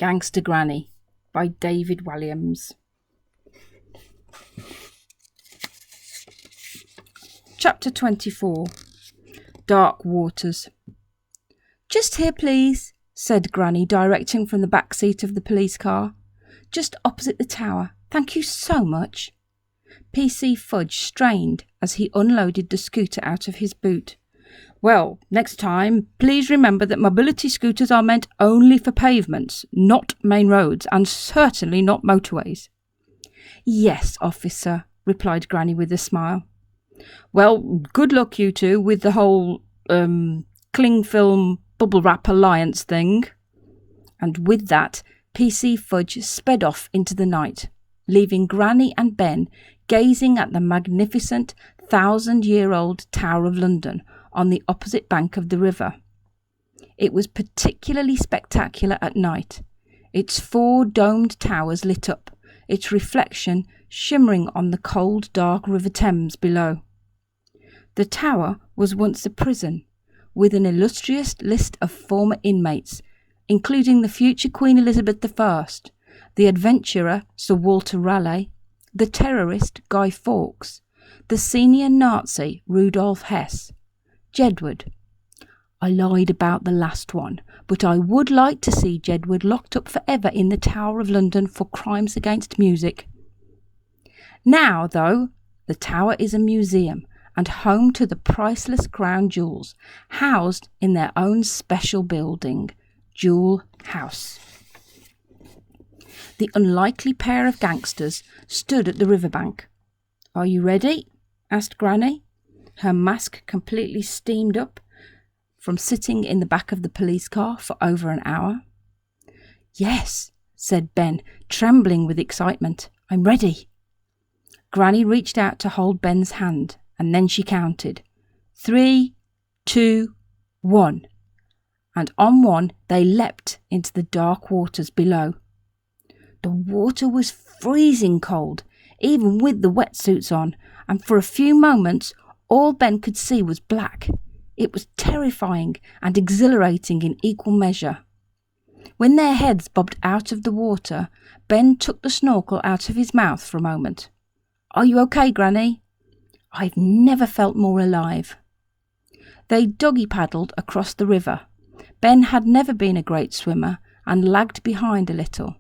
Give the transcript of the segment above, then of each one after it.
Gangsta Granny by David Walliams. Chapter 24. Dark Waters. "Just here, please," said Granny, directing from the back seat of the police car. "Just opposite the tower. Thank you so much." PC Fudge strained as he unloaded the scooter out of his boot. "Well, next time, please remember that mobility scooters are meant only for pavements, not main roads, and certainly not motorways." "Yes, officer," replied Granny with a smile. "Well, good luck, you two, with the whole, cling film bubble wrap alliance thing." And with that, PC Fudge sped off into the night, leaving Granny and Ben gazing at the magnificent 1,000-year-old Tower of London on the opposite bank of the river. It was particularly spectacular at night, its 4 domed towers lit up, its reflection shimmering on the cold, dark River Thames below. The tower was once a prison, with an illustrious list of former inmates, including the future Queen Elizabeth I, the adventurer Sir Walter Raleigh, the terrorist Guy Fawkes, the senior Nazi Rudolf Hess, Jedward. I lied about the last one, but I would like to see Jedward locked up forever in the Tower of London for crimes against music. Now, though, the tower is a museum and home to the priceless crown jewels, housed in their own special building, Jewel House. The unlikely pair of gangsters stood at the riverbank. "Are you ready?" asked Granny, her mask completely steamed up from sitting in the back of the police car for over an hour. "Yes," said Ben, trembling with excitement. "I'm ready." Granny reached out to hold Ben's hand, and then she counted. 3, 2, 1. And on 1 they leapt into the dark waters below. The water was freezing cold, even with the wetsuits on, and for a few moments all Ben could see was black. It was terrifying and exhilarating in equal measure. When their heads bobbed out of the water, Ben took the snorkel out of his mouth for a moment. "Are you okay, Granny?" "I've never felt more alive." They doggy paddled across the river. Ben had never been a great swimmer and lagged behind a little.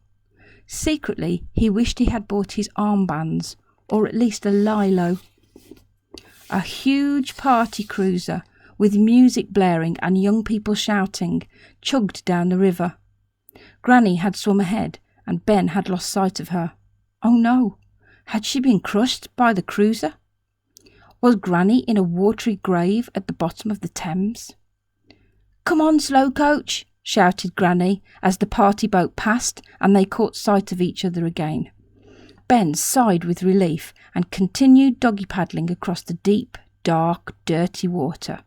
Secretly, he wished he had bought his armbands, or at least a lilo. A huge party cruiser, with music blaring and young people shouting, chugged down the river. Granny had swum ahead, and Ben had lost sight of her. Oh no! Had she been crushed by the cruiser? Was Granny in a watery grave at the bottom of the Thames? "Come on, slow coach!" shouted Granny as the party boat passed and they caught sight of each other again. Ben sighed with relief and continued doggy paddling across the deep, dark, dirty water.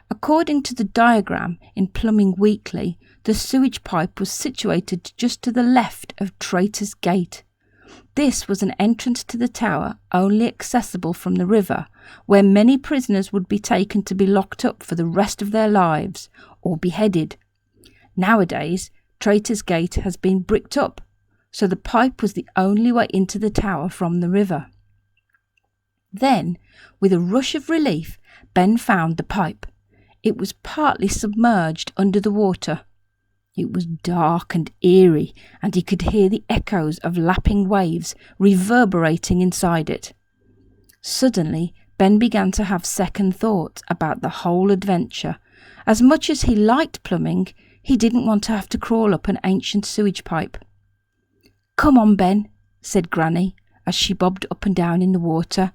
According to the diagram in Plumbing Weekly, the sewage pipe was situated just to the left of Traitor's Gate. This was an entrance to the tower only accessible from the river, where many prisoners would be taken to be locked up for the rest of their lives or beheaded. Nowadays, Traitor's Gate has been bricked up, so the pipe was the only way into the tower from the river. Then, with a rush of relief, Ben found the pipe. It was partly submerged under the water. It was dark and eerie, and he could hear the echoes of lapping waves reverberating inside it. Suddenly, Ben began to have second thoughts about the whole adventure. As much as he liked plumbing, he didn't want to have to crawl up an ancient sewage pipe. "Come on, Ben," said Granny, as she bobbed up and down in the water.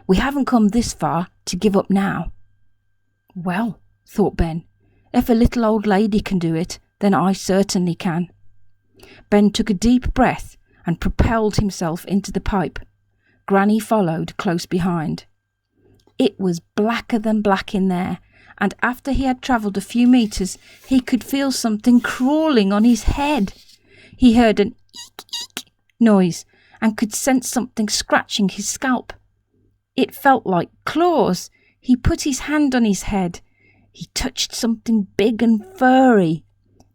"We haven't come this far to give up now." "Well," thought Ben, "if a little old lady can do it, then I certainly can." Ben took a deep breath and propelled himself into the pipe. Granny followed close behind. It was blacker than black in there, and after he had travelled a few metres, he could feel something crawling on his head. He heard an eek eek noise and could sense something scratching his scalp. It felt like claws. He put his hand on his head. He touched something big and furry.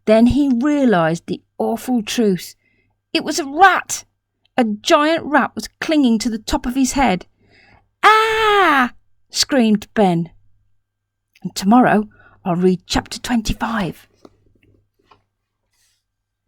Then he realised the awful truth. It was a rat! A giant rat was clinging to the top of his head. "Ah!" screamed Ben. "And tomorrow I'll read chapter 25.